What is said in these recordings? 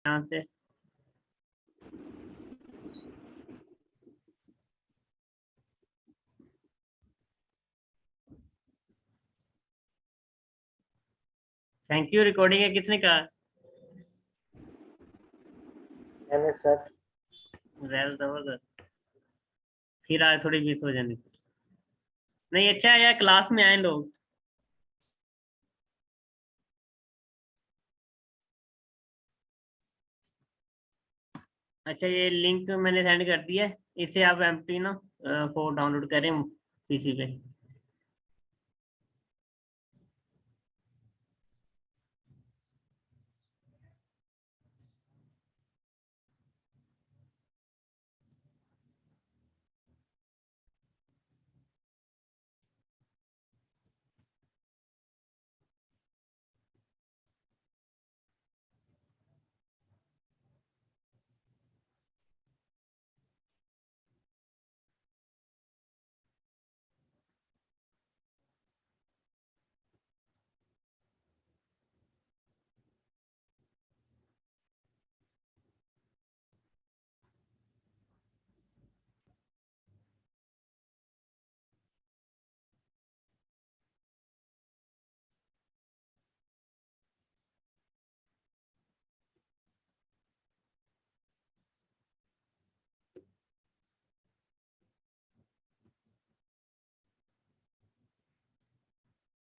यहाँ से thank you recording है किसने कहा? मैंने सर। वेल जबरदस्त। फिर आज थोड़ी मिस हो जानी। नहीं अच्छा है यार, क्लास में आए लोग। अच्छा ये लिंक मैंने सेंड कर दिया है, इसे आप एमटी ना को डाउनलोड करें पीसी पे।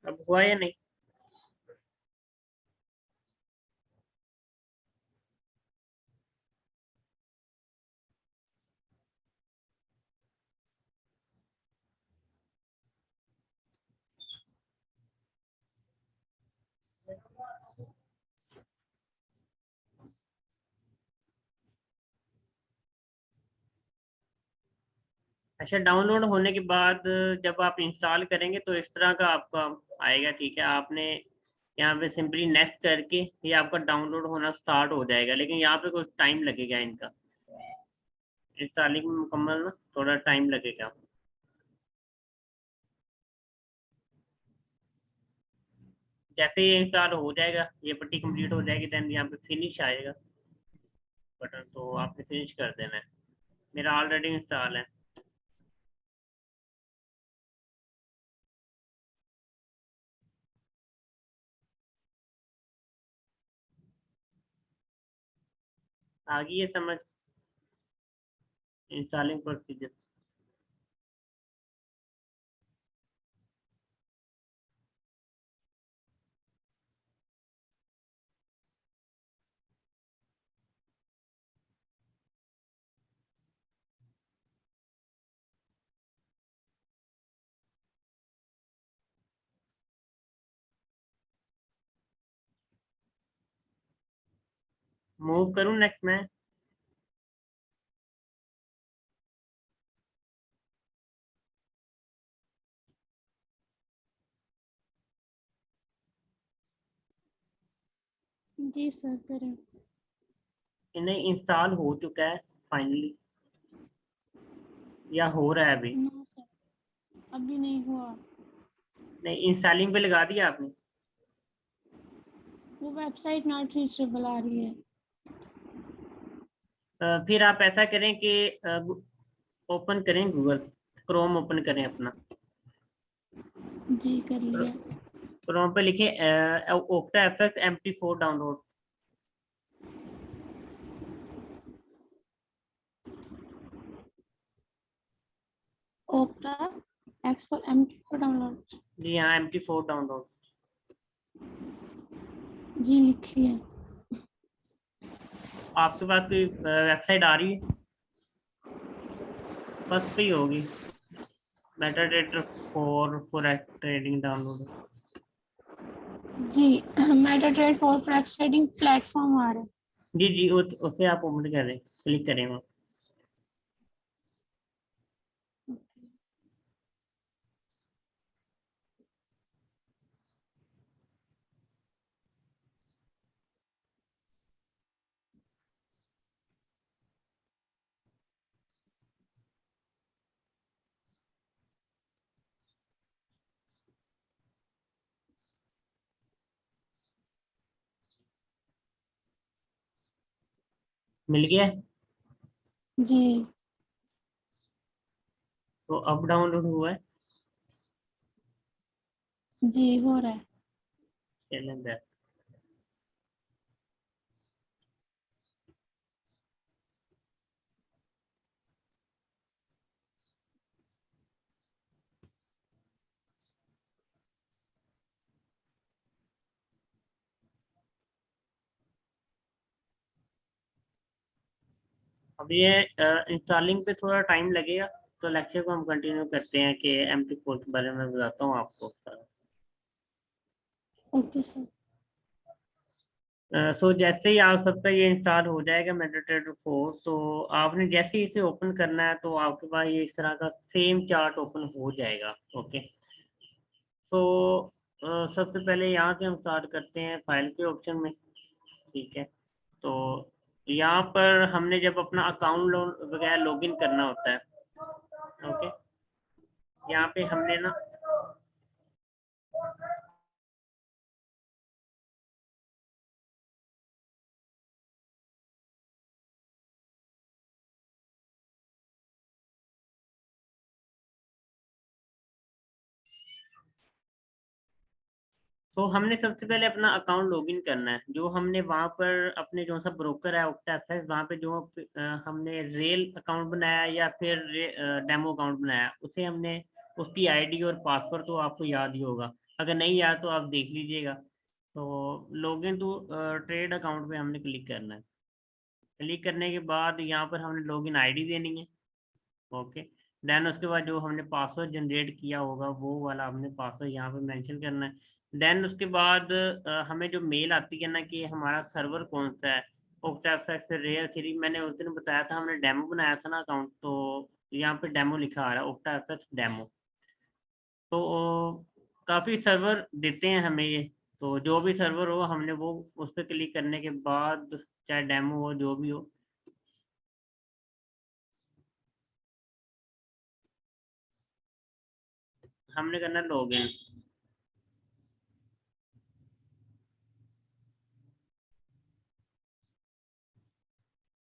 अब हुआ या नहीं? अच्छा डाउनलोड होने के बाद जब आप इंस्टॉल करेंगे तो इस तरह का आपका आएगा, ठीक है। आपने यहाँ पे सिंपली नेक्स्ट करके ये आपका डाउनलोड होना स्टार्ट हो जाएगा, लेकिन यहाँ पे कुछ टाइम लगेगा इनका इंस्टॉलिंग में, मुकम्मल ना थोड़ा टाइम लगेगा। जैसे ये इंस्टॉल हो जाएगा, ये पट्टी कंप्लीट हो जाएगी, देन यहाँ पे फिनिश आएगा बटन, तो आपने फिनिश कर देना है। मेरा ऑलरेडी इंस्टॉल है। आ गई है समझ इंस्टॉलिंग प्रोसीजर? मूव करूँ नेक्स्ट में? जी सर करें। इन्हें इंस्टॉल हो चुका है फाइनली, या हो रहा है अभी? नो सर, अभी नहीं हुआ। नहीं इंस्टॉलिंग पे लगा दिया आपने? वो वेबसाइट नॉट रीचेबल आ रही है। फिर आप ऐसा करें कि ओपन करें गूगल क्रोम, ओपन करें अपना। जी कर लिया। क्रोम पे लिखें Octa FX MP4 download. Octa x for MT download. जी हाँ, MP4 डाउनलोड। जी लिख लिया। आपके पास कोई वेबसाइट आ रही है? फर्स्ट पे ही होगी, मेटाडेटा फॉर ट्रेडिंग डाउनलोड। जी metatrade for flex trading platform आ रहा है। जी जी उसे आप ओपन करें, क्लिक करें वहाँ। मिल गया है? जी तो अब डाउनलोड हुआ है। जी हो रहा है। कैलेंडर। अब ये इंस्टॉलिंग पे थोड़ा टाइम लगेगा, तो लेक्चर को हम कंटिन्यू करते हैं कि MP4 के बारे में बताता हूँ आपको। Okay sir. सो जैसे ही आप सबका ये इंस्टॉल हो जाएगा मेटाट्रेडर 4, तो आपने जैसे ही इसे ओपन करना है तो आपके पास ये इस तरह का सेम चार्ट ओपन हो जाएगा। ओके। तो सबसे पहले यहाँ से हम स्टार्ट करते हैं फाइल के ऑप्शन में। ठीक है। तो यहाँ पर हमने जब अपना अकाउंट वगैरह लॉगिन करना होता है। ओके। यहाँ पे हमने ना तो हमने सबसे पहले अपना अकाउंट लॉगिन करना है। जो हमने वहाँ पर अपने जो सा ब्रोकर है OctaFX, वहाँ पे जो हमने रेल अकाउंट बनाया या फिर डेमो अकाउंट बनाया, उसे हमने उसकी आईडी और पासवर्ड तो आपको याद ही होगा। अगर नहीं याद तो आप देख लीजिएगा। तो लॉगिन टू ट्रेड अकाउंट पे हमने क्लिक करना है। क्लिक करने के बाद यहाँ पर हमने लॉगिन आईडी देनी है। ओके। देन उसके बाद जो हमने पासवर्ड जनरेट किया होगा वो वाला हमने पासवर्ड यहाँ पे मेंशन करना है। देन उसके बाद हमें जो मेल आती है ना कि हमारा सर्वर कौन सा है, OctaFX रेयर थ्री, मैंने उस दिन बताया था, हमने डेमो बनाया था ना अकाउंट, तो यहाँ पे डेमो लिखा आ रहा है, OctaFX डेमो। तो काफ़ी सर्वर देते हैं हमें ये। तो जो भी सर्वर हो हमने वो उस पर क्लिक करने के बाद, चाहे डेमो हो जो भी हो, हमने करना लॉगिन।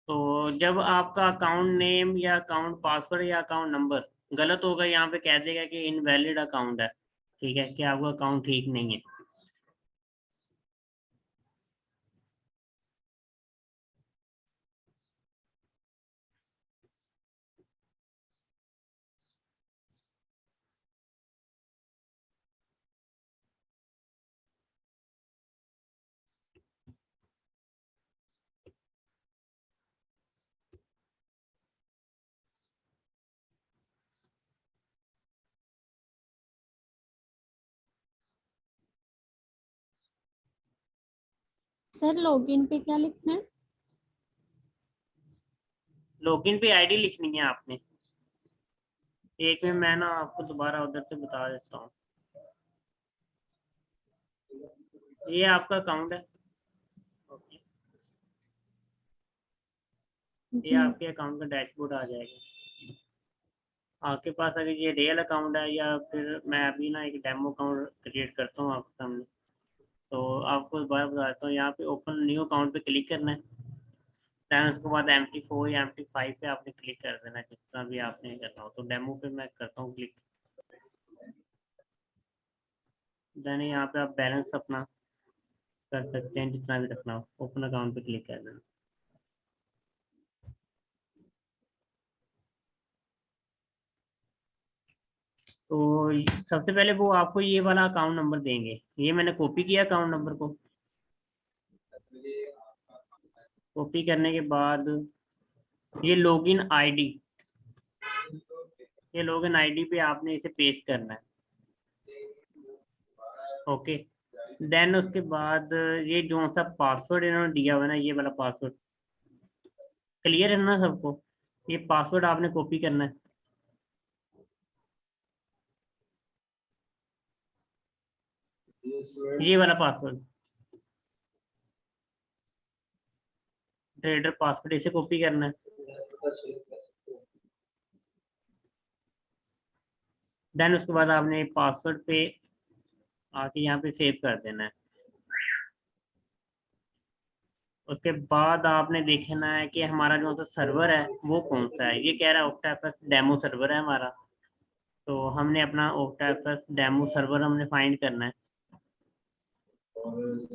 तो जब आपका अकाउंट नेम या अकाउंट पासवर्ड या अकाउंट नंबर गलत होगा, यहाँ पे कह देगा कि इनवैलिड अकाउंट है। ठीक है, कि आपका अकाउंट ठीक नहीं है। सर लॉगिन पे क्या लिखना है? लॉगिन पे आईडी लिखनी है आपने। एक में मैं ना आपको दोबारा उधर से बता देता हूँ। ये आपका अकाउंट है। ओके। ये जी आपके अकाउंट का डैशबोर्ड आ जाएगा। आपके पास अगर ये रियल अकाउंट है, या फिर मैं अभी ना एक डेमो अकाउंट क्रिएट करता हूँ आपके सामने, तो आपको दोबारा बता देता हूँ। यहाँ पे ओपन न्यू अकाउंट पे क्लिक करना है। दैन उसके बाद MT4 या MT5 पे आपने क्लिक कर देना, जिस तरह भी आपने करना हो। तो डेमो पे मैं करता हूँ क्लिक। देन यहाँ पे आप बैलेंस अपना कर सकते हैं जितना भी रखना हो। ओपन अकाउंट पे क्लिक कर देना। तो सबसे पहले वो आपको ये वाला अकाउंट नंबर देंगे। ये मैंने कॉपी किया अकाउंट नंबर को। कॉपी करने के बाद ये लॉगिन आईडी, ये लॉगिन आईडी पे आपने इसे पेस्ट करना है। ओके। देन उसके बाद ये जो सा पासवर्ड इन्होंने दिया हुआ है ना, ये वाला पासवर्ड, क्लियर है ना सबको? ये पासवर्ड आपने कॉपी करना है। ये वाला पासवर्ड, ट्रेडर पासवर्ड, इसे कॉपी करना है। देन उसके बाद आपने पासवर्ड पे आके यहाँ पे सेव कर देना है। उसके बाद आपने देखना है कि हमारा जो सा सर्वर है वो कौन सा है। ये कह रहा है OctaFS डेमो सर्वर है हमारा, तो हमने अपना OctaFS डेमो सर्वर हमने फाइंड करना है।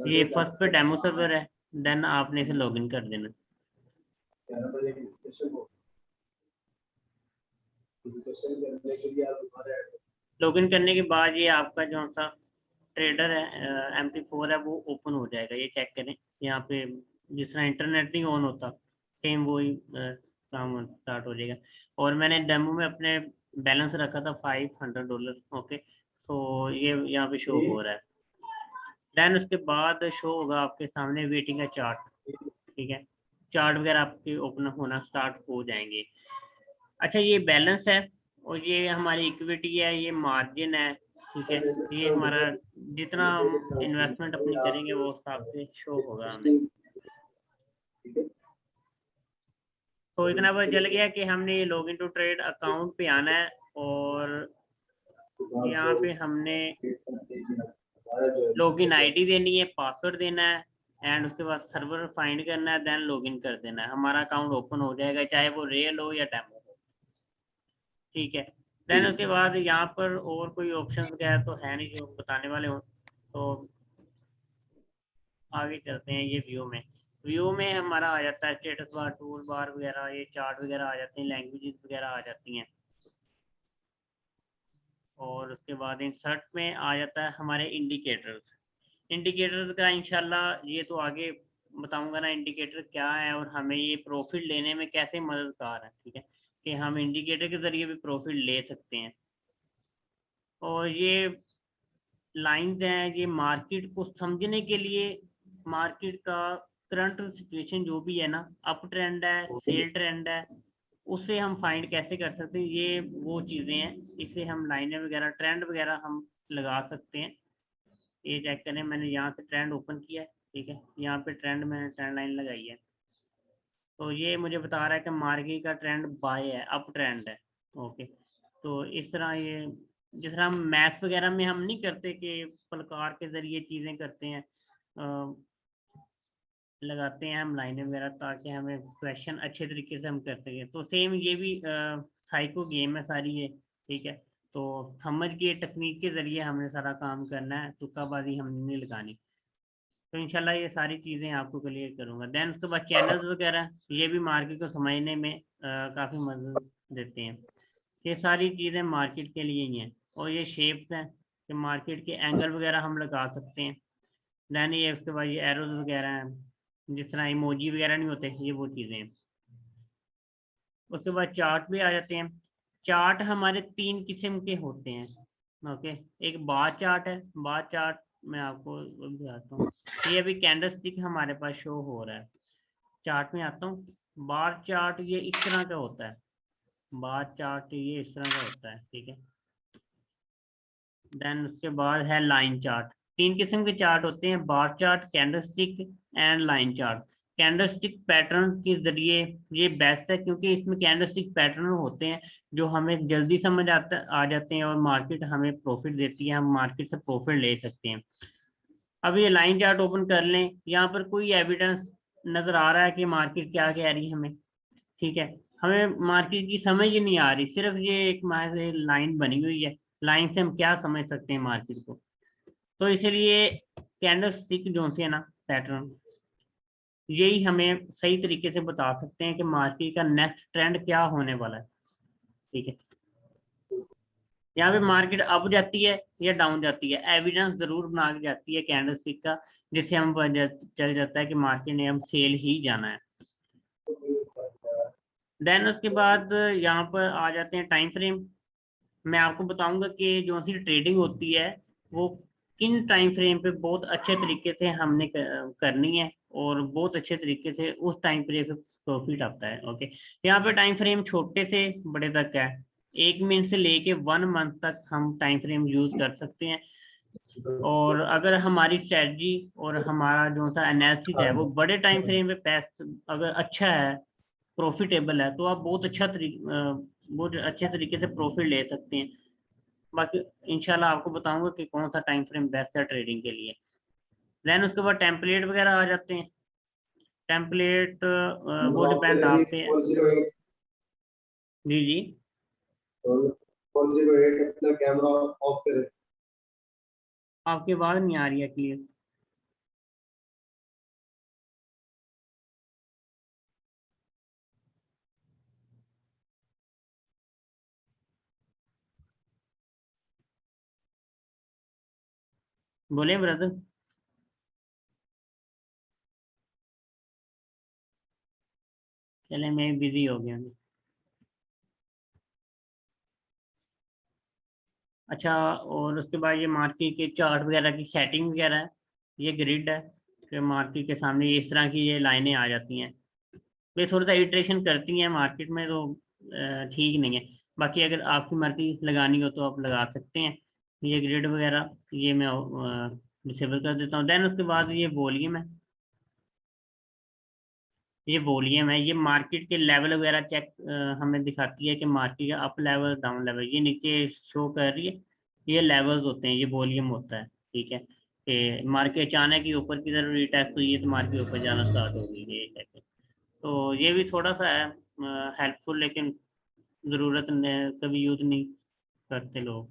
ये फर्स्ट पे डेमो सर्वर है, देन आपने इसे लॉगिन कर देना। लॉगिन करने के बाद ये आपका जो सा ट्रेडर है MP4 है वो ओपन हो जाएगा। ये चेक करें यहाँ पे, जिस तरह इंटरनेट नहीं ऑन होता सेम वही काम स्टार्ट हो जाएगा। और मैंने डेमो में अपने बैलेंस रखा था $500। ओके, तो ये यहाँ पे शो हो रहा है। देन उसके बाद शो होगा आपके सामने वेटिंग का चार्ट। ठीक है, चार्ट वगैरह आपके ओपन होना स्टार्ट हो जाएंगे। अच्छा, ये बैलेंस है और ये हमारी इक्विटी है, ये मार्जिन है। ठीक है, ये हमारा जितना हम इन्वेस्टमेंट अपनी करेंगे वो उस हिसाब से शो होगा हमें। तो इतना पता चल गया कि हमने ये log in to trade account पे आना है और यहाँ पे हमने लॉगिन आईडी देनी है, पासवर्ड देना है एंड उसके बाद सर्वर फाइंड करना है, देन लॉगिन कर देना है। हमारा अकाउंट ओपन हो जाएगा, चाहे वो रियल हो या डेमो हो। ठीक है, देन उसके बाद यहाँ पर और कोई ऑप्शन वगैरह तो है नहीं जो बताने वाले हो, तो आगे चलते हैं। ये व्यू में हमारा आ जाता है स्टेटस बार, टूल बार वगैरह, ये चार्ट वगैरह आ जाते हैं, लैंग्वेजेस वगैरह आ जाती हैं। और उसके बाद इंसर्ट में आ जाता है हमारे इंडिकेटर्स। इंडिकेटर्स का इंशाल्लाह ये तो आगे बताऊंगा ना, इंडिकेटर क्या है और हमें ये प्रॉफिट लेने में कैसे मददगार है। ठीक है, कि हम इंडिकेटर के जरिए भी प्रॉफिट ले सकते हैं। और ये लाइंस हैं, ये मार्केट को समझने के लिए, मार्केट का करंट सिचुएशन जो भी है ना, अप ट्रेंड है, सेल ट्रेंड है, उससे हम फाइंड कैसे कर सकते हैं, ये वो चीज़ें हैं। इसे हम लाइनें वगैरह, ट्रेंड वगैरह हम लगा सकते हैं। ये चेक करें, मैंने यहाँ से ट्रेंड ओपन किया है। ठीक है, यहाँ पे ट्रेंड मैंने ट्रेंड लाइन लगाई है, तो ये मुझे बता रहा है कि मार्केट का ट्रेंड बाय है, अप ट्रेंड है। ओके, तो इस तरह ये, जिस तरह हम मैथ्स वगैरह में हम नहीं करते कि प्रकार के जरिए चीज़ें करते हैं, लगाते हैं हम लाइनें वगैरह ताकि हमें क्वेश्चन अच्छे तरीके से हम कर सकें, तो सेम ये भी साइको गेम है सारी ये। ठीक है, तो समझ के टेक्निक के जरिए हमने सारा काम करना है, तुक्काबाजी हमने नहीं लगानी। तो इंशाल्लाह ये सारी चीज़ें आपको क्लियर करूंगा। देन उसके बाद चैनल्स वगैरह, ये भी मार्केट को समझने में काफ़ी मदद देते हैं। ये सारी चीज़ें मार्केट के लिए ही हैं। और ये शेप्स हैं कि मार्केट के एंगल वगैरह हम लगा सकते हैं। देन ये उसके बाद ये एरोज वगैरह हैं, जिस तरह इमोजी वगैरह नहीं होते, ये वो चीज़ें हैं। उसके बाद चार्ट भी आ जाते हैं। चार्ट हमारे 3 किस्म के होते हैं। ओके, एक बार चार्ट है। बार चार्ट मैं आपको दिखाता हूँ। ये अभी कैंडल स्टिक हमारे पास शो हो रहा है। चार्ट में आता हूँ, बार चार्ट ये इस तरह का होता है। बार चार्ट ये इस तरह का होता है। ठीक है, देन उसके बाद है लाइन चार्ट। 3 किस्म के चार्ट होते हैं, bar chart, candlestick and line chart. Candlestick pattern के जरिए ये बेस्ट है, क्योंकि इसमें कैंडलस्टिक पैटर्न होते हैं जो हमें जल्दी समझ आ जाते हैं और मार्केट हमें प्रॉफिट देती है, हम मार्केट से प्रॉफिट ले सकते हैं। अब ये लाइन चार्ट ओपन कर लें, यहाँ पर कोई एविडेंस नजर आ रहा है कि मार्केट क्या कह रही है हमें। ठीक है, हमें मार्केट की समझ ही नहीं आ रही, सिर्फ ये एक से लाइन बनी हुई है, लाइन से हम क्या समझ सकते हैं मार्केट को। तो इसलिए कैंडल स्टिक जो है ना पैटर्न, यही हमें सही तरीके से बता सकते हैं कि मार्केट का नेक्स्ट ट्रेंड क्या होने वाला है। ठीक है, यहाँ पे मार्केट अप जाती है या डाउन जाती है, एविडेंस जरूर बना के जाती है कैंडल स्टिक का, जिससे हम चल जाता है कि मार्केट ने हम सेल ही जाना है। देन उसके बाद यहाँ पर आ जाते हैं टाइम फ्रेम। मैं आपको बताऊंगा कि जो सी ट्रेडिंग होती है वो किन टाइम फ्रेम पे बहुत अच्छे तरीके से हमने करनी है और बहुत अच्छे तरीके से उस टाइम फ्रेम पे प्रॉफिट आता है। ओके, यहाँ पे टाइम फ्रेम छोटे से बड़े तक है, 1 मिनट से लेके 1 मंथ तक हम टाइम फ्रेम यूज कर सकते हैं। और अगर हमारी स्ट्रेटजी और हमारा जो सा एनालिसिस है वो बड़े टाइम फ्रेम पे पैसा अगर अच्छा है, प्रॉफिटेबल है, तो आप बहुत अच्छे तरीके से प्रॉफिट ले सकते हैं। बाकी इंशाल्लाह आपको बताऊंगा कि कौन सा टाइम फ्रेम बेस्ट है ट्रेडिंग के लिए। देन उसके बाद टेम्पलेट वगैरह आ जाते हैं। टेम्पलेट वो डिपेंड आप पे है। 408 जी जी 408 अपना कैमरा ऑफ करें। आपकी आवाज़ नहीं आ रही है क्लियर। बोले ब्रदर। चले मैं बिजी हो गया। अच्छा, और उसके बाद ये मार्केट के चार्ट वगैरह की सेटिंग वगैरह है। ये ग्रिड है कि मार्केट के सामने इस तरह की ये लाइनें आ जाती हैं। ये थोड़ा सा इटरेशन करती हैं मार्केट में, तो ठीक नहीं है। बाकी अगर आपकी मर्जी लगानी हो तो आप लगा सकते हैं। ये ग्रिड वगैरह ये मैं डिसेबल कर देता हूँ। देन उसके बाद ये वॉल्यूम है। ये वॉल्यूम है, ये मार्केट के लेवल वगैरह चेक हमें दिखाती है कि मार्केट का अप लेवल डाउन लेवल ये नीचे शो कर रही है। ये लेवल्स होते हैं, ये वॉल्यूम होता है। ठीक है कि मार्केट अचानक ही ऊपर की तरफ रिटेस्ट हुई है तो मार्केट ऊपर जाना स्टार्ट हो गई है ये कहते हैं। तो ये भी थोड़ा सा है हेल्पफुल, लेकिन ज़रूरत कभी यूज नहीं करते लोग।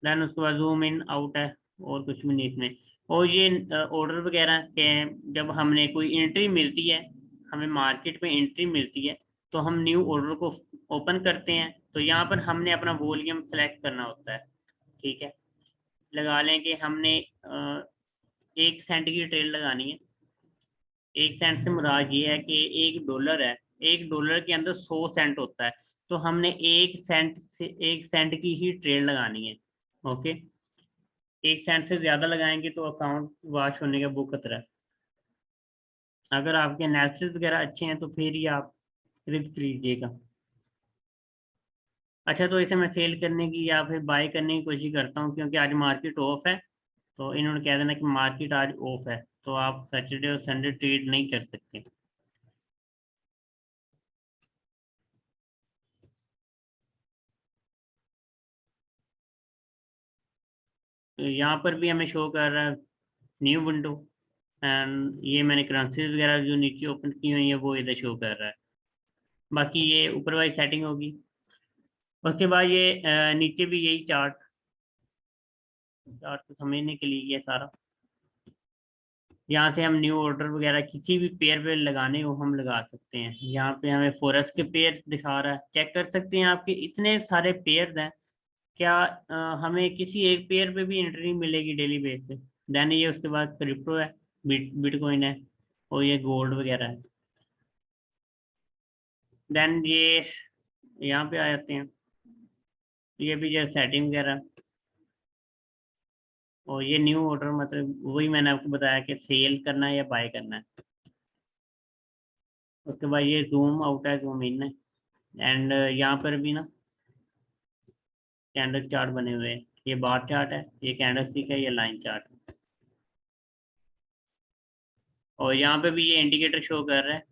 देन उसके बाद जूम इन आउट है, और कुछ भी नहीं इसमें। और ये ऑर्डर वगैरह के जब हमने कोई एंट्री मिलती है, हमें मार्केट में एंट्री मिलती है, तो हम न्यू ऑर्डर को ओपन करते हैं। तो यहाँ पर हमने अपना वॉल्यूम सेलेक्ट करना होता है। ठीक है, लगा लें कि हमने 1 सेंट की ट्रेड लगानी है। 1 सेंट से मुराद ये है कि $1 है, $1 के अंदर 100 सेंट होता है। तो हमने 1 सेंट से 1 सेंट की ही ट्रेड लगानी है। ओके, 1 सेंट से ज्यादा लगाएंगे तो अकाउंट वॉश होने का बहुत खतरा है। अगर आपके एनालिसिस वगैरह अच्छे हैं तो फिर ही आप रिस्क लीजिएगा। अच्छा, तो इसे मैं सेल करने की या फिर बाय करने की कोशिश करता हूँ, क्योंकि आज मार्केट ऑफ है। तो इन्होंने कह देना कि मार्केट आज ऑफ है, तो आप सैटरडे और संडे ट्रेड नहीं कर सकते। तो यहाँ पर भी हमें शो कर रहा है न्यू विंडो, एंड ये मैंने करेंसीज वगैरह जो नीचे ओपन की हुई है वो इधर शो कर रहा है। बाकी ये ऊपर वाली सेटिंग होगी। उसके बाद ये नीचे भी यही चार्ट चार्ट को समझने के लिए ये सारा, यहाँ से हम न्यू ऑर्डर वगैरह किसी भी पेयर पे लगाने हो हम लगा सकते हैं। यहाँ पे हमें फॉरेस्ट के पेयर दिखा रहा है, चेक कर सकते हैं आपके इतने सारे पेयर हैं। क्या हमें किसी एक पेयर पे भी एंट्री मिलेगी डेली बेस पे। देन ये उसके बाद क्रिप्टो है, बिटकॉइन है, और ये गोल्ड वगैरह है। देन ये यहाँ पे आ जाते हैं, ये भी जो सेटिंग वगैरह, और ये न्यू ऑर्डर मतलब वही मैंने आपको बताया कि सेल करना है या बाय करना है। उसके बाद ये जूम आउट है, जूम इन है, एंड यहाँ पर भी ना कैंडल चार्ट बने हुए हैं। ये बार चार्ट है, ये कैंडल स्टिक है, ये लाइन चार्ट है। और यहाँ पे भी ये इंडिकेटर शो कर रहा है।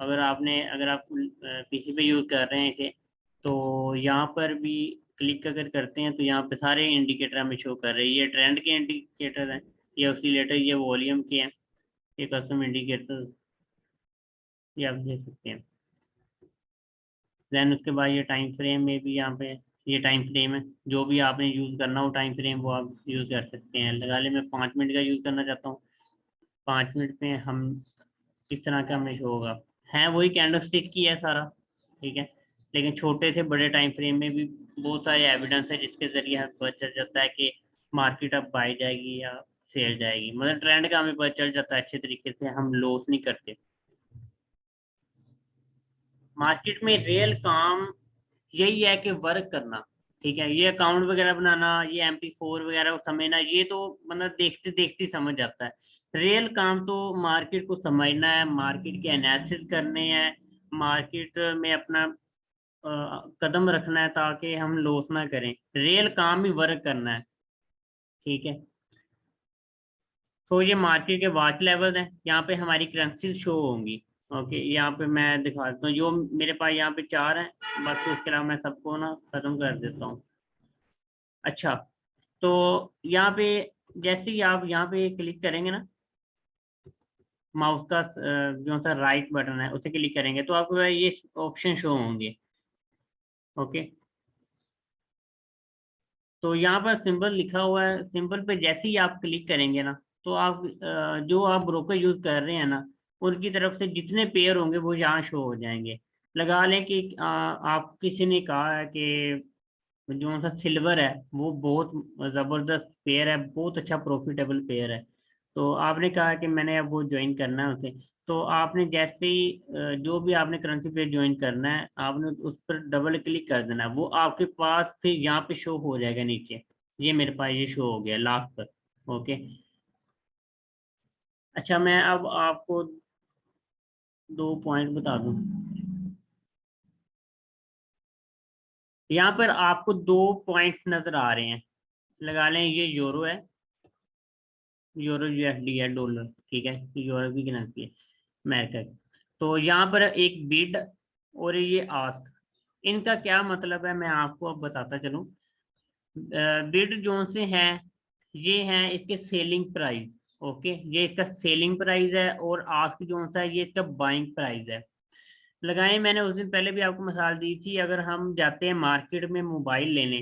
अगर आप पीसी पे यूज कर रहे हैं इसे, तो यहाँ पर भी क्लिक अगर करते हैं तो यहाँ पे सारे इंडिकेटर हमें शो कर रहे हैं। ये ट्रेंड के इंडिकेटर हैं, ये ऑसिलेटर, ये वॉल्यूम के हैं, ये कस्टम इंडिकेटर, ये आप देख सकते हैं। देन उसके बाद ये टाइम फ्रेम में भी यहाँ पे ये टाइम फ्रेम है, जो भी आपने यूज़ करना हो टाइम फ्रेम वो आप यूज़ कर सकते हैं। लगा ले मैं 5 मिनट का यूज़ करना चाहता हूँ, 5 मिनट में हम इस तरह का हमें शो होगा। है वही कैंडल स्टिक की है सारा, ठीक है, लेकिन छोटे से बड़े टाइम फ्रेम में भी बहुत सारे एविडेंस है जिसके जरिए हमें पता चल जाता है कि मार्केट अब बाई जाएगी या सेल जाएगी। मतलब ट्रेंड का हमें पता चल जाता है अच्छे तरीके से, हम लॉस नहीं करते। मार्केट में रियल काम यही है कि वर्क करना। ठीक है, ये अकाउंट वगैरह बनाना, ये MP4 वगैरह समझना, ये तो मतलब देखते देखते समझ जाता है। रियल काम तो मार्केट को समझना है, मार्केट के एनालिसिस करने हैं, मार्केट में अपना कदम रखना है ताकि हम लॉस ना करें। रियल काम ही वर्क करना है। ठीक है, तो ये मार्केट के वाच लेवल हैं, यहाँ पे हमारी करेंसी शो होंगी। ओके, यहाँ पे मैं दिखा देता हूँ, जो मेरे पास यहाँ पे 4 हैं, बाकी उसके अलावा मैं सबको ना खत्म कर देता हूँ। अच्छा, तो यहाँ पे जैसे ही आप यहाँ पे क्लिक करेंगे ना, माउस का जो सा राइट बटन है उसे क्लिक करेंगे तो आपको ये ऑप्शन शो होंगे। ओके, तो यहाँ पर सिंबल लिखा हुआ है, सिंबल पे जैसे ही आप क्लिक करेंगे ना तो आप जो आप ब्रोकर यूज कर रहे हैं ना उनकी तरफ से जितने पेयर होंगे वो यहाँ शो हो जाएंगे। लगा लें कि आप किसी ने कहा है कि जो सा सिल्वर है वो बहुत जबरदस्त पेयर है, बहुत अच्छा प्रॉफिटेबल पेयर है, तो आपने कहा कि मैंने अब वो ज्वाइन करना है उसे। तो आपने जैसे ही जो भी आपने करेंसी पेयर ज्वाइन करना है आपने उस पर डबल क्लिक कर देना है, वो आपके पास फिर यहाँ पे शो हो जाएगा नीचे। ये मेरे पास ये शो हो गया लास्ट पर। ओके, अच्छा मैं अब आपको 2 पॉइंट बता दूं। यहाँ पर आपको 2 पॉइंट्स नजर आ रहे हैं। लगा लें ये यूरो है, यूरो यूएसडी है, डॉलर, ठीक है, यूरो की करेंसी है अमेरिका की। तो यहाँ पर एक बिड और ये आस्क, इनका क्या मतलब है मैं आपको अब बताता चलूँ। बिड जो से है ये है इसके सेलिंग प्राइस। ओके, ये इसका सेलिंग प्राइस है, और आस्क जो सा है ये इसका बाइंग प्राइस है। लगाए मैंने उस दिन पहले भी आपको मिसाल दी थी, अगर हम जाते हैं मार्केट में मोबाइल लेने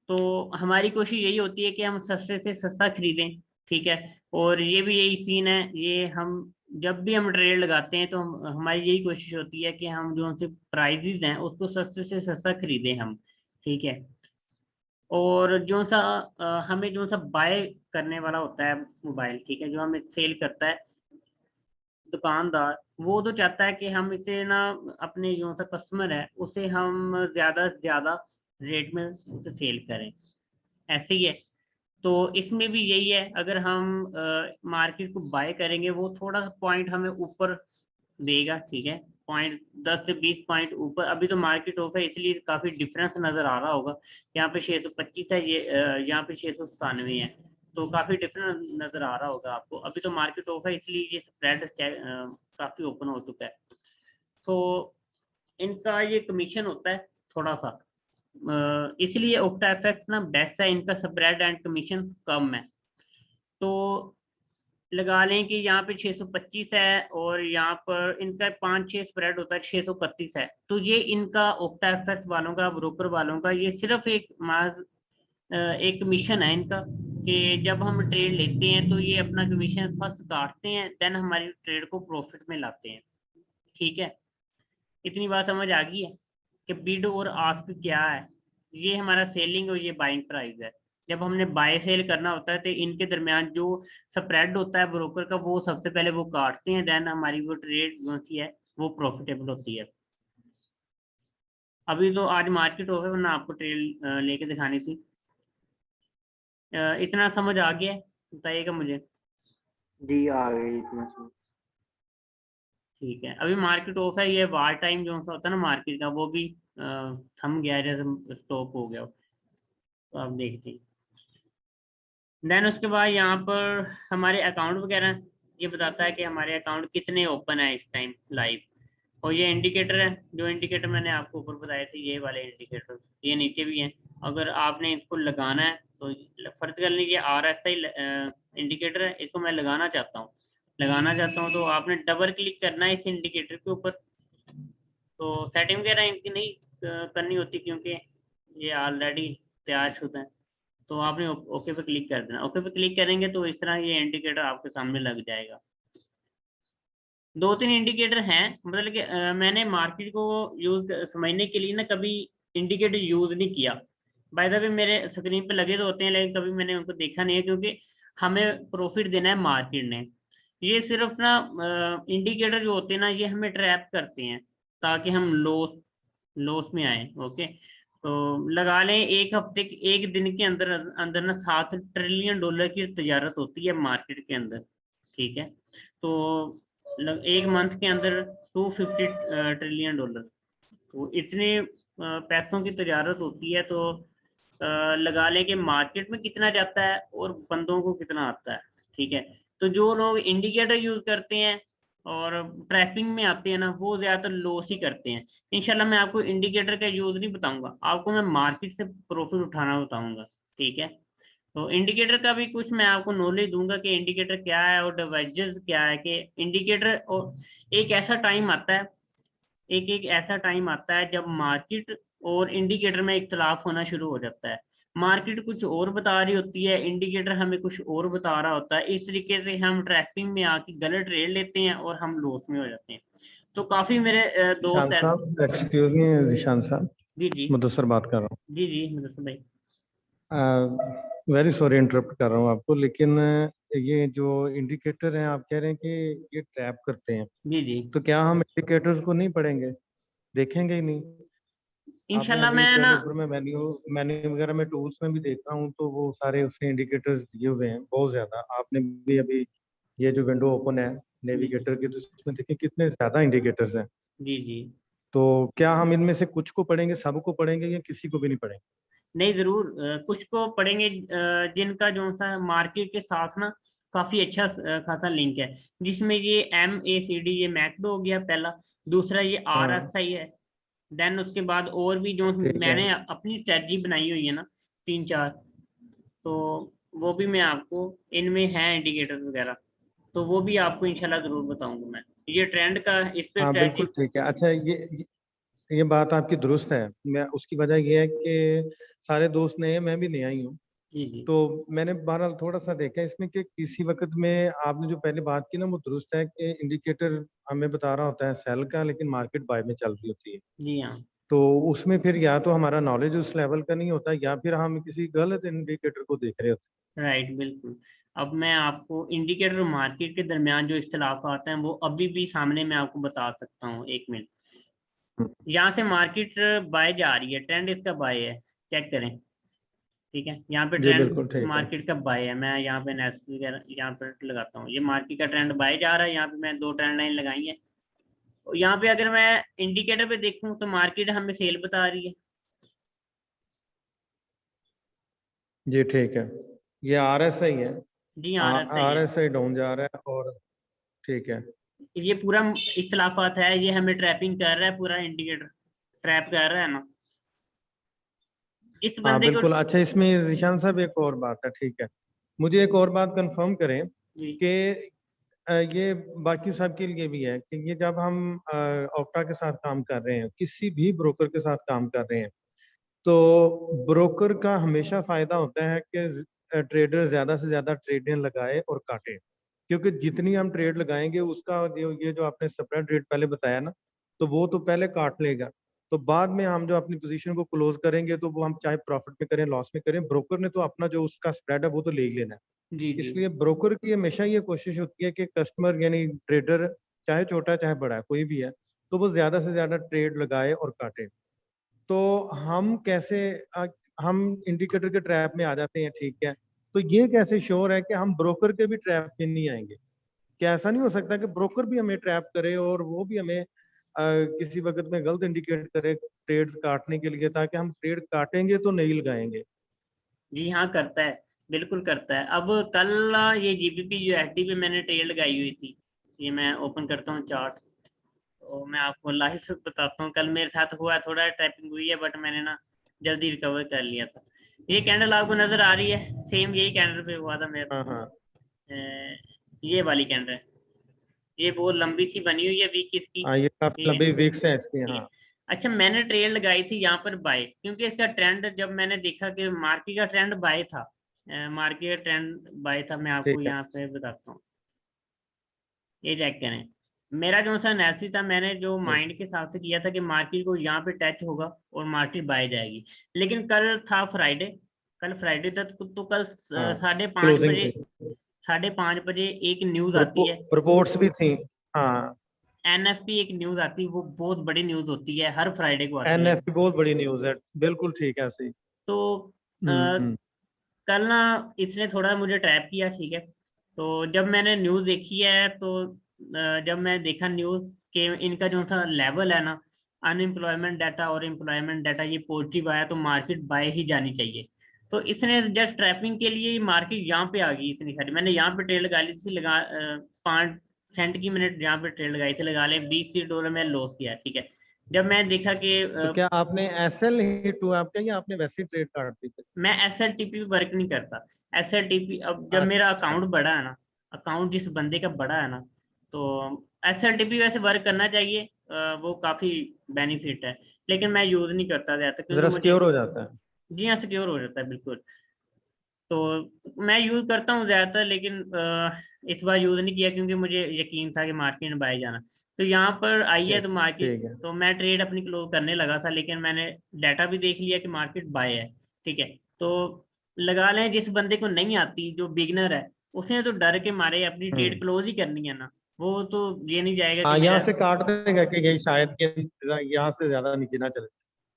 तो हमारी कोशिश यही होती है कि हम सस्ते से सस्ता खरीदें, ठीक है। और ये भी यही सीन है, ये हम जब भी हम ट्रेड लगाते हैं तो हमारी यही कोशिश होती है कि हम जो उनसे प्राइजेज हैं उसको सस्ते से सस्ता खरीदें हम, ठीक है। और जो सा हमें जो सा बाय करने वाला होता है मोबाइल, ठीक है, जो हमें सेल करता है दुकानदार, वो तो चाहता है कि हम इसे ना अपने जो सा कस्टमर है उसे हम ज्यादा से ज्यादा रेट में उसे सेल करें, ऐसे ही है। तो इसमें भी यही है, अगर हम मार्केट को बाय करेंगे वो थोड़ा सा पॉइंट हमें ऊपर देगा, ठीक है, पॉइंट 10 से 20 पॉइंट ऊपर। अभी तो मार्केट ऑफ है इसलिए काफी डिफरेंस नजर आ रहा होगा। यहाँ पे 625 है, ये यहाँ पे 697 है, तो काफी डिफरेंस नजर आ रहा होगा आपको। अभी तो मार्केट ऑफ है इसलिए ये स्प्रेड काफी ओपन हो चुका है। तो इनका ये कमीशन होता है थोड़ा सा, इसलिए ओक्टा एफएक्स ना बेस्ट है, इनका स्प्रेड एंड कमीशन कम है। तो लगा लें कि यहाँ पे 625 है और यहाँ पर इनका 5-6 स्प्रेड होता है, 631 है। तो ये इनका ओक्टा एफएक्स वालों का, ब्रोकर वालों का, ये सिर्फ एक एक कमीशन है इनका, कि जब हम ट्रेड लेते हैं तो ये अपना कमीशन फर्स्ट काटते हैं, देन हमारी ट्रेड को प्रॉफिट में लाते हैं, ठीक है। इतनी बात समझ आ गई है कि बिड और आस्क क्या है। ये हमारा सेलिंग और ये बाइंग प्राइस है। जब हमने बाय सेल करना होता है तो इनके दरमियान जो स्प्रेड होता है ब्रोकर का वो सबसे पहले वो काटते हैं, देन हमारी वो ट्रेड जो सी है वो प्रॉफिटेबल होती है। अभी तो आज मार्केट हो गया वरना आपको ट्रेड लेके दिखानी थी। इतना समझ आ गया है? बताइएगा मुझे। जी आ गई इतना समझ। ठीक है, अभी मार्केट ऑफ है, ये वार टाइम जो सा होता है ना मार्केट का वो भी थम गया है, जैसे स्टॉप हो गया, तो आप देखते हैं। देन उसके बाद यहाँ पर हमारे अकाउंट वगैरह ये बताता है कि हमारे अकाउंट कितने ओपन है इस टाइम लाइव। और ये इंडिकेटर है, जो इंडिकेटर मैंने आपको ऊपर बताए थे ये वाले इंडिकेटर, ये नीचे भी हैं। अगर आपने इसको लगाना है तो फर्ज कर लीजिए RSI इंडिकेटर है, इसको मैं लगाना चाहता हूँ, तो आपने डबल क्लिक करना है इस इंडिकेटर के ऊपर। तो सेटिंग वगैरह इनकी नहीं करनी होती क्योंकि ये ऑलरेडी तैयार शुदा है। तो आपने ओके पे क्लिक कर देना। ओके पे क्लिक करेंगे तो इस तरह ये इंडिकेटर आपके सामने लग जाएगा। 2-3 इंडिकेटर हैं, मतलब कि मैंने मार्केट को यूज समझने के लिए ना कभी इंडिकेटर यूज नहीं किया। बाय द वे मेरे स्क्रीन पे लगे तो होते हैं लेकिन कभी मैंने उनको देखा नहीं है, क्योंकि हमें प्रॉफिट देना है मार्केट ने। ये सिर्फ ना इंडिकेटर जो होते हैं ना ये हमें ट्रैप करते हैं ताकि हम लॉस लॉस में आए। ओके, तो लगा लें एक हफ्ते एक दिन के अंदर अंदर ना $7 ट्रिलियन की तजारत होती है मार्केट के अंदर, ठीक है। तो एक मंथ के अंदर $250 ट्रिलियन, तो इतने पैसों की तजारत होती है। तो लगा लें कि मार्केट में कितना जाता है और बंदों को कितना आता है, ठीक है। तो जो लोग इंडिकेटर यूज करते हैं और ट्रैपिंग में आते हैं ना वो ज्यादातर लॉस ही करते हैं। इंशाल्लाह मैं आपको इंडिकेटर का यूज नहीं बताऊंगा, आपको मैं मार्केट से प्रॉफिट उठाना बताऊंगा, ठीक है। तो इंडिकेटर का भी कुछ मैं आपको नॉलेज दूंगा कि इंडिकेटर क्या है और डिवाइजेस क्या है। कि इंडिकेटर और एक ऐसा टाइम आता है, एक एक ऐसा टाइम आता है जब मार्केट और इंडिकेटर में इख्तलाफ होना शुरू हो जाता है। मार्केट कुछ और बता रही होती है, इंडिकेटर हमें कुछ और बता रहा होता है। इस तरीके से हम ट्रैकिंग में आके गलत ट्रेड लेते हैं और हम लॉस में हो जाते हैं। तो काफी मेरे ईशान दोस्त हैं। साहब, एक्सक्यूज मी, ईशान साहब, जी जी। मुदस्सर बात कर रहा जी जी मुदस्सिर भाई। हूँ। वेरी सॉरी इंटरप्ट कर रहा हूँ आपको, लेकिन ये जो इंडिकेटर हैं आप कह रहे हैं कि ये ट्रैप करते हैं, जी जी। तो क्या हम इंडिकेटर्स को नहीं पढ़ेंगे, देखेंगे ही नहीं? आपने इंशाल्लाह अभी मैं ना। पहले ऊपर में मेन्यू मेन्यू वगैरह में टूल्स में भी देखा हूँ, तो वो सारे उसने इंडिकेटर्स दिए हुए हैं बहुत ज्यादा। आपने भी अभी ये जो विंडो ओपन है जी जी। नेविगेटर की, तो इसमें देखिए कितने ज्यादा इंडिकेटर्स हैं। जी जी। तो क्या हम इनमें से कुछ को पढ़ेंगे, सब को पढ़ेंगे, या किसी को भी नहीं पढ़ेंगे? नहीं जरूर, कुछ को पढ़ेंगे जिनका जो सा मार्केट के साथ ना काफी अच्छा खासा लिंक है। जिसमें ये MACD, ये मैक्रो हो गया पहला। दूसरा ये हाँ, RSI है। देन उसके बाद और भी जो ठीक है। मैंने अपनी स्ट्रेटजी बनाई हुई है ना, 3 4, तो वो भी मैं आपको, इनमें है इंडिकेटर वगैरह, तो वो भी आपको इंशाल्लाह जरूर बताऊंगा मैं। ये ट्रेंड का इस पे हाँ बिल्कुल स्ट्रेटजी। ठीक है। अच्छा, ये बात आपकी दुरुस्त है। मैं उसकी वजह ये है कि सारे दोस्त नए हैं, मैं भी नया ही हूँ। जी जी। तो मैंने बहरहाल थोड़ा सा देखा इसमें कि किसी वक्त में आपने जो पहले बात की ना वो दुरुस्त है कि इंडिकेटर हमें बता रहा होता है सेल का, लेकिन मार्केट बाय में चल रही होती है। जी हाँ। तो उसमें फिर या तो हमारा नॉलेज उस लेवल का नहीं होता, या फिर हम किसी गलत इंडिकेटर को देख रहे होते राइट बिल्कुल। अब मैं आपको इंडिकेटर मार्केट के दरमियान जो इख्तलाफ आते हैं वो अभी भी सामने मैं आपको बता सकता हूँ। 1 मिनट। हैं। यहाँ से मार्केट बाय जा रही है, ट्रेंड इसका बाय है, चेक करें। ठीक है, यहाँ पे जी ट्रेंड बिल्कुल ठीक है। मार्केट का बाय है। मैं यहाँ पे नेक्स्ट वगैरह यहाँ पे लगाता हूँ, ये मार्केट का ट्रेंड बाय जा रहा है। यहाँ पे मैं 2 ट्रेंड लाइन लगाई है। और यहाँ पे अगर मैं इंडिकेटर पे देखूँ तो मार्केट हमें सेल बता रही है। जी ठीक है। ये RSI है। जी हाँ, सही है। RSI डाउन जा रहा है, और ठीक है। ये पूरा इख्तलाफात है, ये हमें ट्रैपिंग कर रहा है, पूरा इंडिकेटर ट्रैप कर रहा है ना इस हाँ बंदे को। बिल्कुल। अच्छा, इसमें ईशान साहब एक और बात है, ठीक है, मुझे एक और बात कंफर्म करें जी कि ये बाकी सब के लिए भी है कि ये जब हम ऑक्टा के साथ काम कर रहे हैं, किसी भी ब्रोकर के साथ काम कर रहे हैं, तो ब्रोकर का हमेशा फायदा होता है कि ट्रेडर ज्यादा से ज्यादा ट्रेडें लगाए और काटे। क्योंकि जितनी हम ट्रेड लगाएंगे उसका जो ये जो आपने स्प्रेड रेट पहले बताया ना, तो वो तो पहले काट लेगा। तो बाद में हम जो अपनी पोजीशन को क्लोज करेंगे, तो वो हम चाहे प्रॉफिट में करें लॉस में करें, ब्रोकर ने तो अपना जो उसका स्प्रेड है वो तो ले ही लेना है। जी। जी इसलिए ब्रोकर की हमेशा ये कोशिश होती है कि कस्टमर यानी ट्रेडर, चाहे छोटा है चाहे बड़ा है कोई भी है, तो वो ज्यादा से ज्यादा ट्रेड लगाए और काटे। तो हम कैसे हम इंडिकेटर के ट्रैप में आ जाते हैं, ठीक है, तो ये कैसे श्योर है कि हम ब्रोकर के भी ट्रैप में नहीं आएंगे? क्या ऐसा नहीं हो सकता कि ब्रोकर भी हमें ट्रैप करे और वो भी हमें किसी वक्त में गलत इंडिकेट करे ट्रेड्स काटने के लिए, ताकि हम ट्रेड काटेंगे तो नहीं लगाएंगे? जी हाँ, करता है, बिल्कुल करता है। अब कल ये GBP USD पे मैंने ट्रेड लगाई हुई थी। ये मैं ओपन करता हूँ चार्ट, तो मैं आपको लाइव बताता हूँ। कल मेरे साथ हुआ, थोड़ा ट्रैपिंग हुई है, बट मैंने ना जल्दी रिकवर कर लिया था। ये कैंडल आपको नजर आ रही है, सेम यही कैंडल पे हुआ था मेरे। हाँ हाँ ये वाली कैंडल, ये बहुत लंबी सी बनी हुई है वीक इसकी। हाँ, ये काफी ठीक है। लंबे वीक्स हैं इसके। ठीक है। हाँ अच्छा, मैंने ट्रेड लगाई थी यहाँ पर बाय, क्योंकि इसका ट्रेंड जब मैंने देखा कि मार्केट का ट्रेंड बाय था, मार्केट का ट्रेंड बाय था, मैं आपको ठीक है। यहाँ पे बताता हूँ। ये चेक करें। मेरा जो सा एनालिसिस था, मैंने जो ठीक। माइंड के हिसाब से किया था कि मार्केट को यहाँ पे टच होगा और मार्केट बाय जाएगी। लेकिन कल था फ्राइडे, कल फ्राइडे था, तो कल हाँ, 5:30 क्लोजिंग बजे, थी। 5:30 बजे एक न्यूज आती है। रिपोर्ट्स भी थी। हाँ, NFP एक न्यूज आती है, वो बहुत बड़ी न्यूज होती है, हर फ्राइडे को आती है। NF बहुत बड़ी न्यूज है, बिल्कुल ठीक है, सही। तो अ, हम्म। कल ना इसने थोड़ा मुझे ट्रैप किया। ठीक है। तो जब मैंने न्यूज़ देखी है, तो जब मैं देखा न्यूज़ के इनका जो सा लेवल है ना, अनएम्प्लॉयमेंट डाटा और एम्प्लॉयमेंट डाटा ये पॉजिटिव आया, तो मार्केट बाय ही जानी चाहिए। तो इसने जस्ट ट्रैपिंग के लिए मार्केट यहाँ पे आ गई इतनी सारी। मैंने यहाँ पे ट्रेड लगा ली थी, 5 सेंट की मैंने यहाँ पे ट्रेड लगाई थी, लगा ले $20 में लॉस किया। ठीक है। जब मैं देखा कि तो क्या आपने SL हिट हुआ आपका, या आपने वैसे ही ट्रेड काट दी थी? मैं SLTP वर्क नहीं करता। SRTP अब जब मेरा अच्छा अकाउंट बड़ा है ना, अकाउंट जिस बंदे का बड़ा है ना, तो SRTP वैसे वर्क करना चाहिए, वो काफी बेनिफिट है, लेकिन मैं यूज नहीं करता ज्यादा क्योंकि जरा मुझे, सिक्योर हो जाता है। जी हाँ सिक्योर हो जाता है बिल्कुल। तो मैं यूज करता हूँ ज्यादातर, लेकिन इस बार यूज नहीं किया क्योंकि मुझे यकीन था कि मार्केट में बाय जाना। तो यहाँ पर आई है ठीक तो मार्केट, ठीक है। तो मैं ट्रेड अपनी क्लोज करने लगा था, लेकिन मैंने डाटा भी देख लिया कि मार्केट बाय है। ठीक है, तो लगा लें जिस बंदे को नहीं आती, जो बिगनर है, उसने तो डर के मारे अपनी ट्रेड क्लोज ही करनी है ना, वो तो ये नहीं जाएगा कि हाँ, यहाँ मेरा, से काट देगा कि यही शायद कि यहाँ से ज्यादा नीचे ना चले,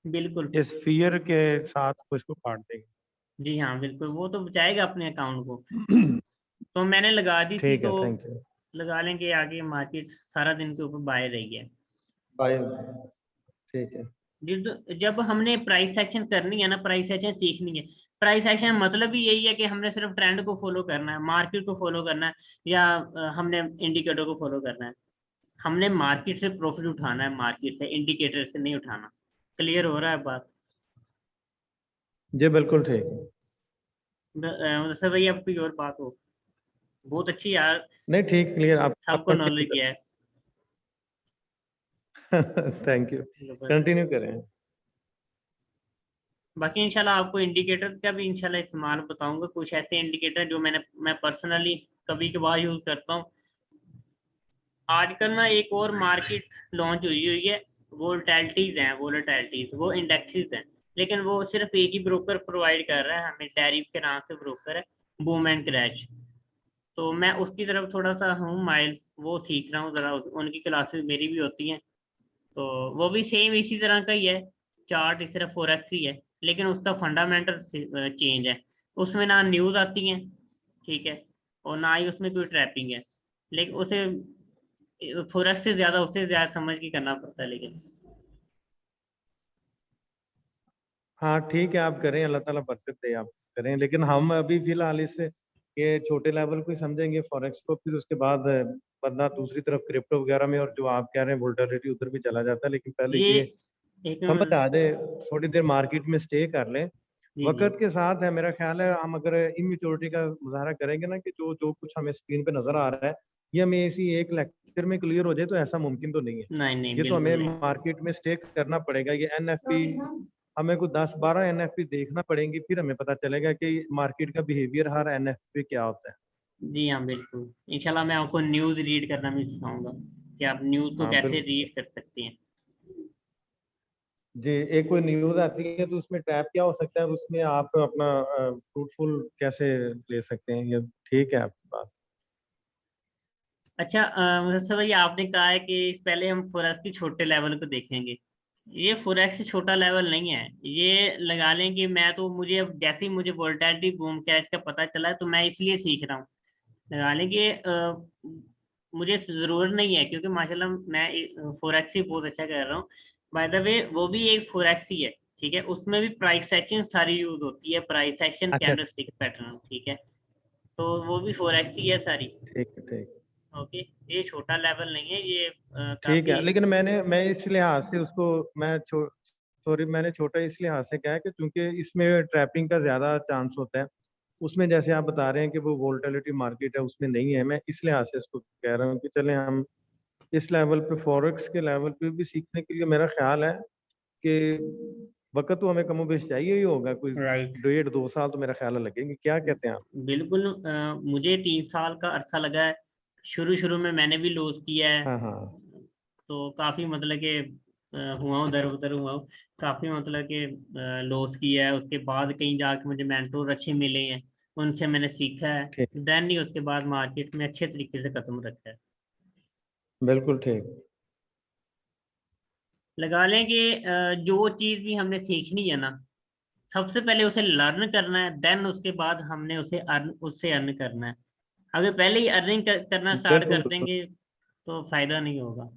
बिल्कुल, इस फियर के साथ कुछ को काट देगा। जी हाँ बिल्कुल, वो तो बचाएगा अपने अकाउंट को। तो मैंने लगा दी थी, ठीक तो है, थैंक यू। लगा लें कि आगे मार्केट सारा दिन के ऊपर बाय रही है। बाय। ठीक है। जब हमने प्राइस एक्शन करनी है ना, प्राइस एक्शन सीखनी है, प्राइस एक्शन मतलब ही यही है कि हमने सिर्फ ट्रेंड को फॉलो करना है, मार्केट को फॉलो करना है, या हमने इंडिकेटर को फॉलो करना है। हमने मार्केट से प्रॉफिट उठाना है, मार्केट से, इंडिकेटर से नहीं उठाना। क्लियर हो रहा है बात? जी बिल्कुल ठीक है। सर भाई अब कोई और बात हो, बहुत अच्छी यार, नहीं ठीक, क्लियर आप सबको आपका नॉलेज है। Thank you. कंटिन्यू करें। बाकी इंशाल्लाह आपको इंडिकेटर का भी इंशाल्लाह इस्तेमाल बताऊंगा, कुछ ऐसे इंडिकेटर जो मैं पर्सनली कभी कभार यूज करता हूँ। आजकल ना एक और मार्केट लॉन्च हुई हुई है, वोलेटिलिटीज हैं, वोलेटिलिटीज वो इंडेक्सेस हैं, लेकिन वो सिर्फ एक ही ब्रोकर प्रोवाइड कर रहा है हमें, टैरिफ के नाम से ब्रोकर है, बूम एंड क्रैश। तो मैं उसकी तरफ थोड़ा सा हूँ माइल, वो सीख रहा हूँ जरा, उनकी क्लासेस मेरी भी होती हैं। तो वो भी सेम इसी तरह का ही है, चार्ट इस तरह फोरेक्स ही है, लेकिन उसका फंडामेंटल चेंज है। उसमें ना न्यूज आती है, ठीक है, और ना ही उसमें कोई ट्रैपिंग है, लेकिन उसे फोरेक्स से ज्यादा, उससे ज्यादा समझ के करना पड़ता है लेकिन। हाँ ठीक है, आप करें, अल्लाह ताला बरकत दे, आप करें, लेकिन हम अभी फिलहाल इससे ये छोटे लेवल को ही समझेंगे फॉरेक्स को, फिर उसके बाद बंदा दूसरी तरफ क्रिप्टो वगैरह में, और जो आप कह रहे हैं वोल्टिलिटी उधर भी चला जाता है, लेकिन पहले ये ये एक समझ आ जाए, थोड़ी देर मार्केट में स्टे कर लें। जी जी वक्त के साथ है, मेरा ख्याल है हम अगर इमेच्योरिटी का मुजाहरा करेंगे ना, कि जो जो कुछ हमें स्क्रीन पे नजर आ रहा है ये हमें इसी एक लेक्चर में क्लियर हो जाए, तो ऐसा मुमकिन तो नहीं है। नहीं नहीं ये तो हमें बिल्कुल नहीं। मार्केट में स्टे करना पड़ेगा, ये एनएफपी हमें को 10-12 एनएफपी देखना पड़ेंगी, फिर हमें पता चलेगा कि मार्केट का बिहेवियर हर एनएफपी क्या होता है। जी हाँ बिल्कुल, इंशाल्लाह मैं आपको न्यूज रीड करना भी सिखाऊंगा कि आप न्यूज को हाँ कैसे बिल्कुल रीड कर सकते हैं। जी। एक कोई न्यूज आती है तो उसमें टैप क्या हो सकता है, और उसमें आप अपना फ्रूटफुल कैसे ले सकते हैं, ये ठीक है आपकी बात। अच्छा मुझे भाई आपने कहा है कि पहले हम फोरेक्स की छोटे लेवल को देखेंगे। ये फोरेक्स से छोटा लेवल नहीं है, ये लगा लें कि मैं तो, मुझे अब जैसे ही मुझे वोलेटिलिटी बूम क्रैश का पता चला है, तो मैं इसलिए सीख रहा हूँ। लगा लें कि मुझे जरूरत नहीं है, क्योंकि माशाल्लाह मैं फोरेक्स ही बहुत अच्छा कर रहा हूँ। बाय द वे वो भी एक फोरेक्स ही है, ठीक है, उसमें भी प्राइस एक्शन सारी यूज होती है, प्राइस एक्शन, अच्छा कैंडलस्टिक पैटर्न, ठीक है, तो वो भी फोरेक्स ही है सारी। ठीक है। ठीक ओके, ये छोटा लेवल नहीं है, ये ठीक काफी। है, लेकिन मैं इस लिहाज से उसको, मैं सॉरी, मैंने छोटा इस लिहाज से कहा है कि चूंकि इसमें ट्रैपिंग का ज्यादा चांस होता है, उसमें जैसे आप बता रहे हैं कि वो वोलेटिलिटी मार्केट है उसमें नहीं है, मैं इस लिहाज से इसको कह रहा हूँ कि चलें हम इस लेवल पे, फॉरेक्स के लेवल पे भी सीखने के लिए मेरा ख्याल है कि वक्त तो हमें कमो बेश चाहिए ही होगा, कोई राइट, 1.5-2 साल तो मेरा ख्याल है लगेंगे, क्या कहते हैं आप? बिल्कुल। मुझे 3 साल का अरसा लगा है, शुरू शुरू में मैंने भी लॉस किया है, हाँ हाँ। तो काफी मतलब कि हुआ हूँ, दर उधर हुआ हूँ, काफी मतलब कि लॉस किया है। उसके बाद कहीं जाके मुझे मेंटोर अच्छे मिले हैं, उनसे मैंने सीखा है, ठीक, देन ही उसके बाद मार्केट में अच्छे तरीके से कदम रखा है। बिल्कुल ठीक। लगा लें कि जो चीज भी हमने सीखनी है ना, सबसे पहले उसे लर्न करना है, देन उसके बाद हमने उसे अर्न, उससे अर्न करना है। अगर पहले ही अर्निंग करना स्टार्ट बिल्कुल कर बिल्कुल। देंगे तो फायदा नहीं होगा।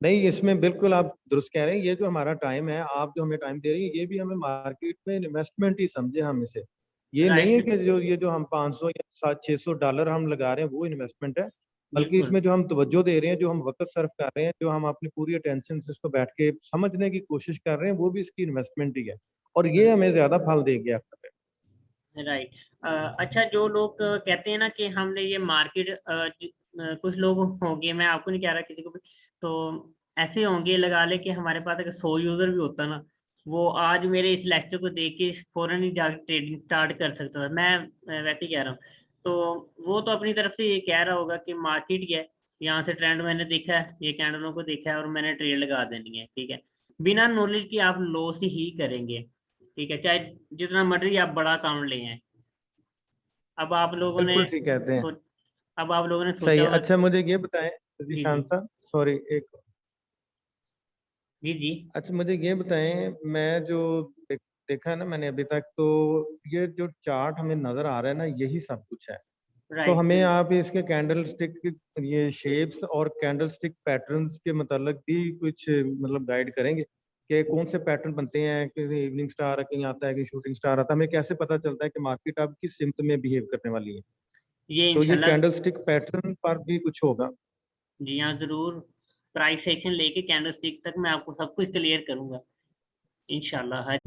नहीं, इसमें बिल्कुल आप दुरुस्त कह रहे हैं, ये जो हमारा टाइम है, आप जो हमें टाइम दे रही हैं, ये भी हमें मार्केट में इन्वेस्टमेंट ही समझे हम इसे। ये नहीं है राइट, कि जो हम 500 या 700-600 डॉलर हम लगा रहे हैं वो इन्वेस्टमेंट है, बल्कि बिल्कुल। इसमें जो हम तवज्जो दे रहे हैं, जो हम वक्त सर्फ कर रहे हैं, जो हम अपनी पूरी अटेंशन से इसको बैठ के समझने की कोशिश कर रहे हैं, वो भी इसकी इन्वेस्टमेंट ही है, और ये हमें ज्यादा फल देगी आखिर में। राइट। अच्छा, जो लोग कहते हैं ना कि हमने ये मार्केट, कुछ लोग होंगे, मैं आपको नहीं कह रहा किसी को भी, तो ऐसे होंगे, लगा ले कि हमारे पास अगर 100 यूजर भी होता ना, वो आज मेरे इस लेक्चर को देख के फौरन ही जाकर ट्रेडिंग स्टार्ट कर सकता था। मैं वैसे ही कह रहा हूँ। तो वो तो अपनी तरफ से ये कह रहा होगा कि मार्केट ही है, यहाँ से ट्रेंड मैंने देखा है, ये कैंडलों को देखा है और मैंने ट्रेड लगा देनी है, ठीक है। बिना नॉलेज की आप लॉस ही करेंगे, ठीक है, चाहे जितना मर्जी आप बड़ा अकाउंट ले हैं। अब आप लोगों ने बिल्कुल ठीक कहते हैं। सो, अब आप लोगों ने सही सोचा है। होगा। अच्छा मुझे ये बताएं जी जीशान जी साहब, सॉरी एक, जी जी। अच्छा मुझे ये बताएं, मैं जो देखा है ना मैंने अभी तक, तो ये जो चार्ट हमें नजर आ रहा है ना, यही सब कुछ है। तो राइट। हमें आप इसके कैंडल स्टिक, ये शेप्स और कैंडल स्टिक पैटर्न्स के मतलब भी कुछ मतलब गाइड करेंगे कि कौन से पैटर्न बनते हैं, कि इवनिंग स्टार कहीं आता है कि शूटिंग स्टार आता है, हमें कैसे पता चलता है कि मार्केट अब किस सिमत में बिहेव करने वाली है? ये तो ये इंशाल्लाह। कैंडल स्टिक पैटर्न पर भी कुछ होगा? जी हाँ, जरूर। प्राइस सेशन लेके कैंडल स्टिक तक मैं आपको सब कुछ क्लियर करूंगा इंशाल्लाह। हर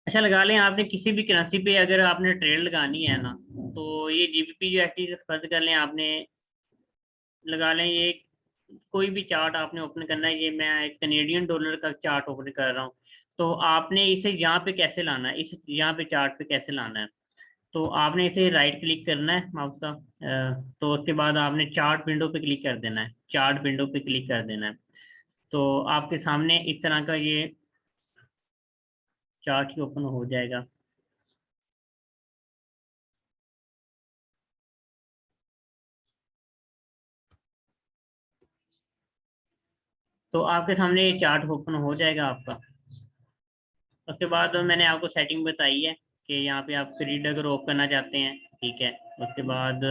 अच्छा, लगा लें आपने किसी भी करेंसी पे अगर आपने ट्रेड लगानी है ना, तो ये जीबीपी यूएसडी से फर्ज कर लें आपने, लगा लें ये कोई भी चार्ट आपने ओपन करना है, ये मैं एक कनेडियन डॉलर का चार्ट ओपन कर रहा हूँ। तो आपने इसे यहाँ पे कैसे लाना है, इस यहाँ पे चार्ट पे कैसे लाना है? तो आपने इसे राइट क्लिक करना है माउस का, तो उसके बाद आपने चार्ट विंडो पे क्लिक कर देना है, चार्ट विंडो पे क्लिक कर देना है। तो आपके सामने इस तरह का ये चार्ट ही ओपन हो जाएगा। तो आपके सामने ये चार्ट ओपन हो जाएगा आपका। उसके बाद मैंने आपको सेटिंग बताई है कि यहाँ पे आप रीड अगर ऑफ करना चाहते हैं, ठीक है। उसके बाद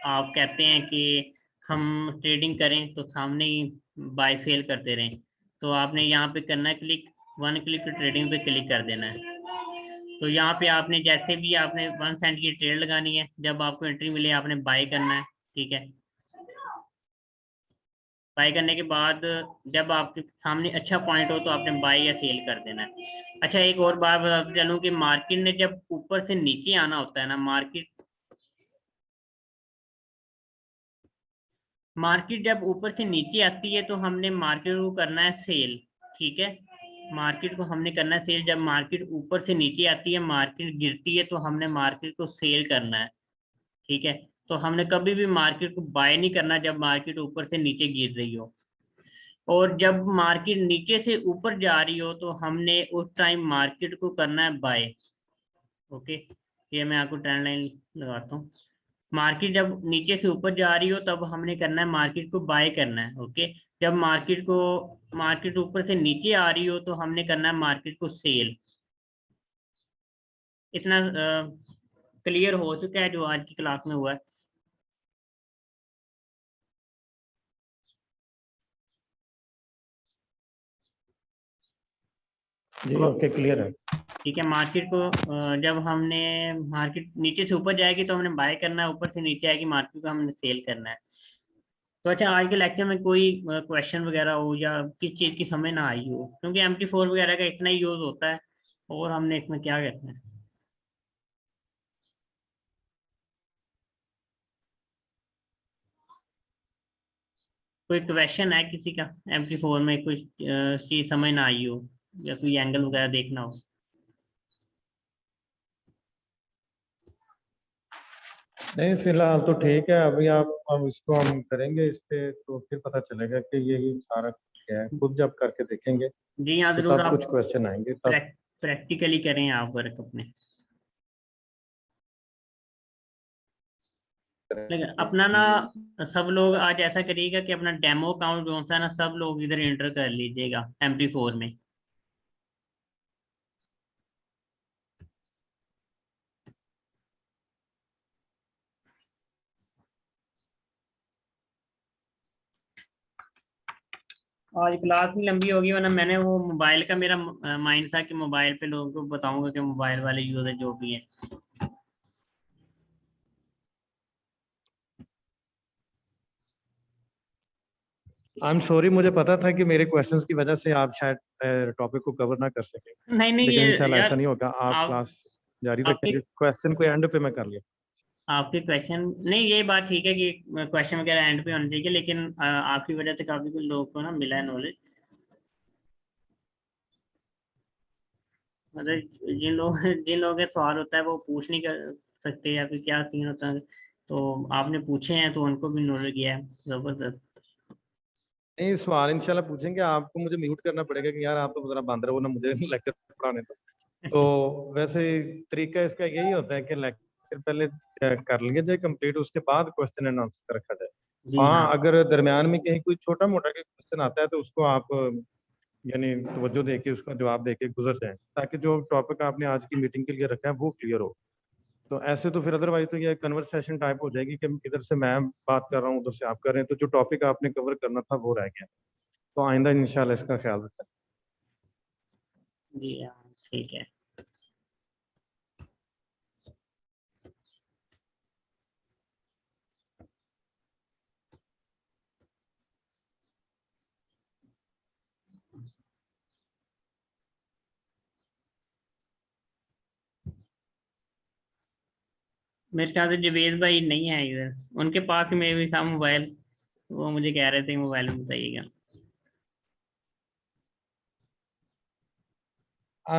आप कहते हैं कि हम ट्रेडिंग करें तो सामने ही बाय सेल करते रहें, तो आपने यहाँ पे करना है क्लिक, वन क्लिक ट्रेडिंग पे क्लिक कर देना है। तो यहाँ पे आपने जैसे भी आपने 1 सेंट की ट्रेड लगानी है, जब आपको एंट्री मिले आपने बाय करना है, ठीक है। बाय करने के बाद जब आपके सामने अच्छा पॉइंट हो तो आपने बाय या सेल कर देना है। अच्छा, एक और बात बताते चलूं कि मार्केट ने जब ऊपर से नीचे आना होता है ना, मार्केट जब ऊपर से नीचे आती है तो हमने मार्केट को करना है सेल, ठीक है। मार्केट को हमने करना है सेल, जब मार्केट ऊपर से नीचे आती है, मार्केट गिरती है, तो हमने मार्केट को सेल करना है, ठीक है। तो हमने कभी भी मार्केट को बाय नहीं करना जब मार्केट ऊपर से नीचे गिर रही हो, और जब मार्केट नीचे से ऊपर जा रही हो तो हमने उस टाइम मार्केट को करना है बाय। ओके, ये मैं आपको ट्रेंड लाइन लगाता हूँ। मार्केट जब नीचे से ऊपर जा रही हो तब हमने करना है मार्केट को बाय करना है, ओके। जब मार्केट ऊपर से नीचे आ रही हो तो हमने करना है मार्केट को सेल। इतना क्लियर हो चुका है जो आज की क्लास में हुआ है। जी ओके, क्लियर है। ठीक है, मार्केट को जब हमने मार्केट नीचे से ऊपर जाएगी तो हमने बाय करना है, ऊपर से नीचे आएगी मार्केट को हमने सेल करना है। तो अच्छा, आज के लेक्चर में कोई क्वेश्चन वगैरह हो या किस चीज़ की समझ ना आई हो, क्योंकि MT4 वगैरह का इतना ही यूज होता है और हमने इसमें क्या करना है? कोई क्वेश्चन है किसी का MT4 में, कुछ चीज़ समझ ना आई हो या कोई एंगल वगैरह देखना हो? नहीं फिलहाल तो ठीक है। अभी आप, अब इसको हम करेंगे इस पे तो फिर पता चलेगा कि यही सारा क्या है, खुद जब करके देखेंगे जी हाँ, तो जरूर तब आप कुछ क्वेश्चन आएंगे तब प्रैक्टिकली करें आप वर्क अपने। लेकिन करेंगे। अपना ना, सब लोग आज ऐसा करिएगा कि अपना डेमो अकाउंट जो सा है ना, सब लोग इधर एंटर कर लीजिएगा MT4 में। आज क्लास भी लंबी होगी, वरना मैंने वो मोबाइल का, मेरा माइंड था कि मोबाइल पे लोगों को बताऊंगा कि मोबाइल वाले यूजर जो भी हैं। आई एम सॉरी, मुझे पता था कि मेरे क्वेश्चंस की वजह से आप शायद टॉपिक को कवर ना कर सके, नहीं नहीं, लेकिन ये इंशाल्लाह ऐसा यार नहीं होगा। आप आप क्लास जारी आपके रखेंगे, क्वेश्चन को एंड पे मैं कर लिया। आपके क्वेश्चन नहीं, ये बात ठीक है कि क्वेश्चन वगैरह एंड पे होने चाहिए, लेकिन आपकी वजह से काफी कुछ लोगों को ना मिला है नॉलेज। मतलब जिन लोगों के सवाल होता है वो पूछ नहीं कर सकते, या फिर क्या सीन होता है, तो आपने पूछे हैं तो उनको भी नॉलेज गया है जबरदस्त। नहीं, सवाल इंशाल्लाह पूछेंगे। आपको मुझे म्यूट करना पड़ेगा कि यार आप तो जरा बंद रहो ना, मुझे लेक्चर पढ़ाने दो। तो वैसे तरीका इसका यही होता है कि लेक्चर पहले कर लिए जाए कंप्लीट, उसके बाद क्वेश्चन एंड आंसर रखा जाए। जी हाँ। हाँ, अगर दरमियान में कहीं कोई छोटा मोटा क्वेश्चन आता है तो उसको आप यानी तवज्जो देके उसका जवाब देके गुजर जाएं, ताकि जो टॉपिक आपने आज की मीटिंग के लिए रखा है वो क्लियर हो। तो ऐसे तो फिर अदरवाइज तो ये कन्वर्सेशन टाइप हो जाएगी कि इधर से मैं बात कर रहा हूँ, उधर से आप कर रहे हैं, तो जो टॉपिक आपने कवर करना था वो रह गया। तो आइंदा इंशाल्लाह इसका ख्याल रखें। जी हाँ ठीक है। मेरे ख्याल से जवेद भाई नहीं है इधर, उनके पास में भी था मोबाइल, वो मुझे कह रहे थे मोबाइल में बताइएगा।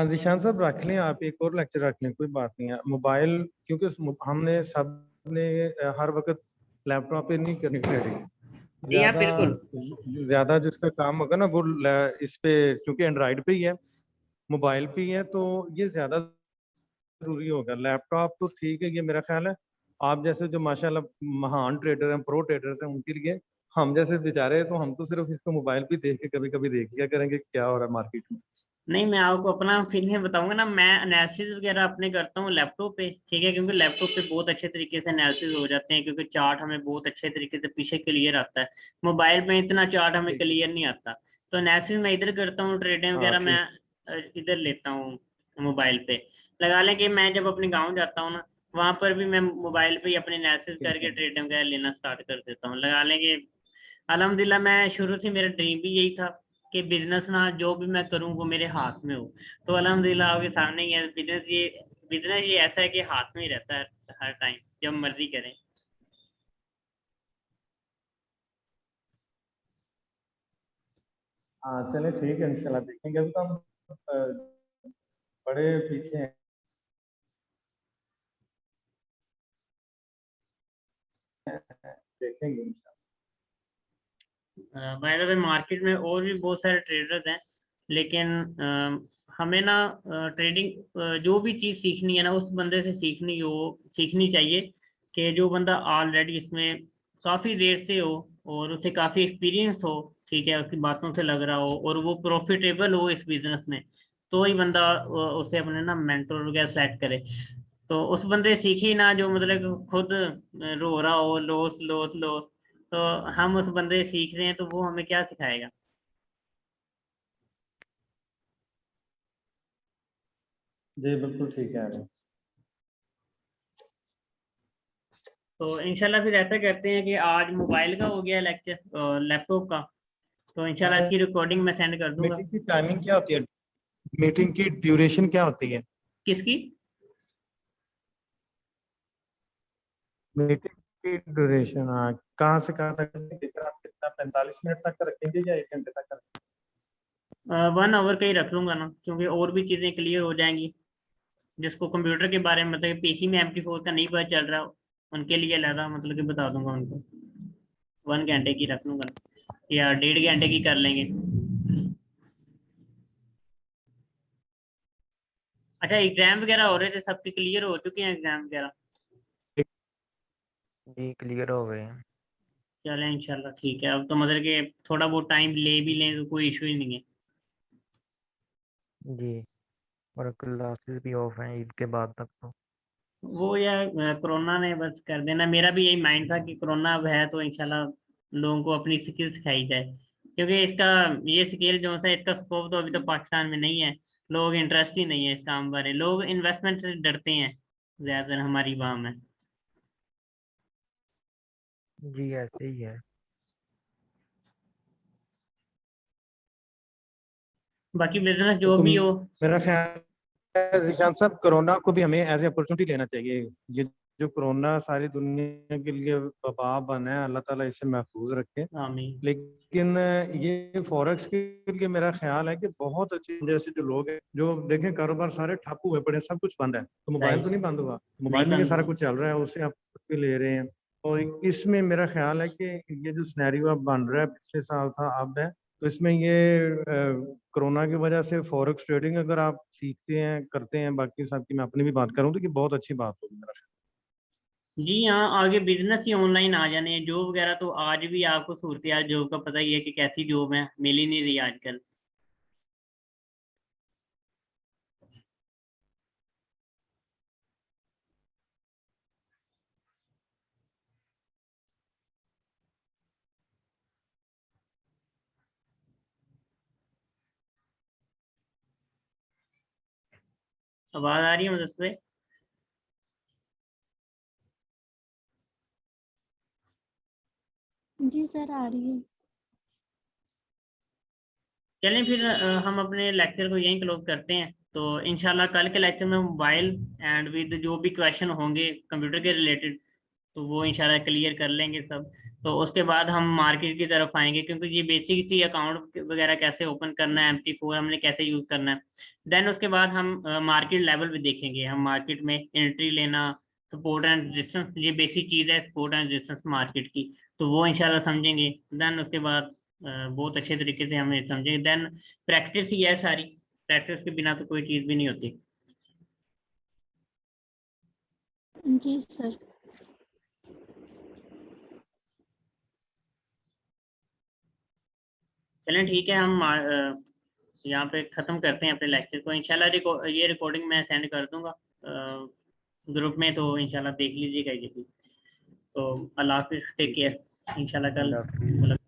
जिशान साहब रख लें, आप एक और लेक्चर रख लें, कोई बात नहीं है। मोबाइल क्योंकि हमने सब ने हर वक्त लैपटॉप पे नहीं करनी ट्रेडिंग। जी हाँ ज्यादा बिल्कुल। ज्यादा जिसका काम होगा ना वो इस पे, क्योंकि एंड्रॉइड पे ही है, मोबाइल पे ही है, तो ये ज्यादा जरूरी होगा। लैपटॉप तो ठीक है, ये मेरा ख्याल है आप जैसे जो माशाल्लाह महान ट्रेडर हैं, प्रो ट्रेडर्स हैं, उनके लिए। हम जैसे बेचारे हैं, तो हम तो सिर्फ इसको मोबाइल पे देख के कभी कभी देख लिया करेंगे क्या हो रहा है मार्केट में। नहीं, मैं आपको अपना फीलिंग बताऊंगा ना, मैं एनालिसिस वगैरह अपने करता हूँ लैपटॉप पे, ठीक है, क्योंकि लैपटॉप पे बहुत अच्छे तरीके से एनालिसिस हो जाते हैं, क्योंकि चार्ट हमें बहुत अच्छे तरीके से पीछे क्लियर आता है। मोबाइल में इतना चार्ट हमें ठीक। क्लियर नहीं आता। तो एनालिसिस मैं इधर करता हूँ, ट्रेडिंग हाँ वगैरह मैं ठीक। इधर लेता हूँ मोबाइल पे। लगा लें कि मैं जब अपने गाँव जाता हूँ ना, वहां पर भी मैं मोबाइल पे ही अपने एनालिसिस ठीक करके है। ट्रेडिंग वगैरह लेना स्टार्ट कर देता हूँ। लगा लें कि अल्हम्दुलिल्लाह, मैं शुरू से मेरा ड्रीम भी यही था कि बिजनेस ना जो भी मैं करूं वो मेरे हाथ में हो। तो अल्हम्दुलिल्लाह आपके सामने ही है, बिजनेस ये ऐसा है कि हाथ में ही रहता है हर टाइम, जब मर्जी करें। हाँ चले ठीक है, इंशाल्लाह देखेंगे। अभी तो हम बड़े पीछे हैं। देखेंगे इंशाल्लाह। बाय द वे, मार्केट में और भी बहुत सारे ट्रेडर्स हैं, लेकिन हमें ना ट्रेडिंग जो भी चीज़ सीखनी है ना, उस बंदे से सीखनी चाहिए कि जो बंदा ऑलरेडी इसमें काफ़ी देर से हो और उसे काफ़ी एक्सपीरियंस हो, ठीक है, उसकी बातों से लग रहा हो और वो प्रॉफिटेबल हो इस बिजनेस में, तो ही बंदा उसे अपने ना मेंटर वगैरह सेलेक्ट करे। तो उस बंदे से सीखी ना जो मतलब खुद रो रहा हो, लॉस लॉस लॉस, तो हम उस बंदे से सीख रहे हैं तो वो हमें क्या सिखाएगा। जी बिल्कुल ठीक है। तो इंशाल्लाह फिर ऐसा करते हैं कि आज मोबाइल का हो गया लेक्चर, लैपटॉप का, तो इंशाल्लाह इसकी रिकॉर्डिंग मैं सेंड कर दूंगा। मीटिंग की टाइमिंग क्या होती है? मीटिंग की ड्यूरेशन क्या होती है? किसकी? मीटिंग की ड्यूरेशन, हाँ, कहाँ से कहाँ तक रखेंगे? फिर आप कितना 45 मिनट तक रखेंगे या 1 घंटे तक रखेंगे? 1 आवर का ही रख लूंगा ना, क्योंकि और भी चीजें क्लियर हो जाएंगी। जिसको कंप्यूटर के बारे में मतलब पीसी में MT4 का नहीं पता चल रहा, उनके लिए अलग मतलब कि बता दूंगा उनको। 1 घंटे की रख लूंगा, या 1.5 घंटे की कर लेंगे। अच्छा, एग्जाम वगैरह हो रहे थे, सबके क्लियर हो चुके हैं एग्जाम वगैरह? जी क्लियर हो गए हैं। चलें इंशाल्लाह ठीक है। अब तो मतलब कि थोड़ा बहुत टाइम ले भी लें तो कोई इशू ही नहीं है। जी, और क्लासेस भी ऑफ हैं ईद के बाद तक तो। वो यार कोरोना ने बस कर देना, मेरा भी यही माइंड था कि कोरोना अब है तो इंशाल्लाह लोगों को अपनी स्किल सिखाई जाए, क्योंकि इसका ये स्किल जो है इसका स्कोप तो अभी तो पाकिस्तान में नहीं है। लोग इंटरेस्ट ही नहीं है इस काम बारे, लोग इन्वेस्टमेंट से डरते हैं ज्यादातर हमारी वहाँ में। जी ऐसे ही है। बाकी बिजनेस जो तो भी हो, मेरा ख्याल है ज़ीशान साहब, कोरोना को भी हमें एज ए अपॉर्चुनिटी लेना चाहिए। ये जो कोरोना सारी दुनिया के लिए वबा बना है, अल्लाह ताला इसे महफूज रखे। आमीन। लेकिन ये फॉरेक्स के लिए मेरा ख्याल है कि बहुत अच्छे जैसे जो लोग हैं, जो देखें कारोबार सारे ठप हुए पड़े, सब कुछ बंद है, तो मोबाइल तो नहीं बंद हुआ, मोबाइल में ये सारा कुछ चल रहा है, उससे आप भी ले रहे हैं। और इसमें मेरा ख्याल है कि ये जो सिनेरियो अब बन रहा है, पिछले साल था अब है, तो इसमें ये कोरोना की वजह से फॉरेक्स ट्रेडिंग अगर आप सीखते हैं, करते हैं, बाकी सब की मैं अपनी भी बात करूँ तो ये बहुत अच्छी बात होगी मेरा ख्याल। जी हाँ, आगे बिजनेस ही ऑनलाइन आ जाने हैं। जॉब वगैरह तो आज भी आपको सूरत हाल जॉब का पता ही है कि कैसी जॉब है, मिल ही नहीं रही आजकल। आवाज आ रही है मुझसे? जी सर आ रही है। चलें फिर हम अपने लेक्चर को यहीं क्लोज करते हैं। तो इंशाल्लाह कल के लेक्चर में मोबाइल एंड विद जो भी क्वेश्चन होंगे कंप्यूटर के रिलेटेड, तो वो इंशाल्लाह क्लियर कर लेंगे सब। तो उसके बाद हम मार्केट की तरफ आएंगे, क्योंकि ये बेसिक सी अकाउंट वगैरह कैसे ओपन करना है, MT4 हमने कैसे यूज करना है। देन उसके बाद हम मार्केट लेवल भी देखेंगे, हम मार्केट में एंट्री लेना, सपोर्ट एंड रेजिस्टेंस, ये बेसिक चीज है सपोर्ट एंड रेजिस्टेंस मार्केट की, तो वो इंशाल्लाह समझेंगे। देन उसके बाद बहुत अच्छे तरीके से हमें समझेंगे। देन प्रैक्टिस ही है सारी, प्रैक्टिस के बिना तो कोई चीज भी नहीं होती। जी सर। चलें ठीक है, हम यहाँ पे ख़त्म करते हैं अपने लेक्चर को। इंशाल्लाह ये रिकॉर्डिंग मैं सेंड कर दूंगा ग्रुप में, तो इंशाल्लाह देख लीजिएगा ये भी। तो अल्लाह हाफिज़, टेक केयर, इंशाल्लाह कल अल्लाह हाफिज़।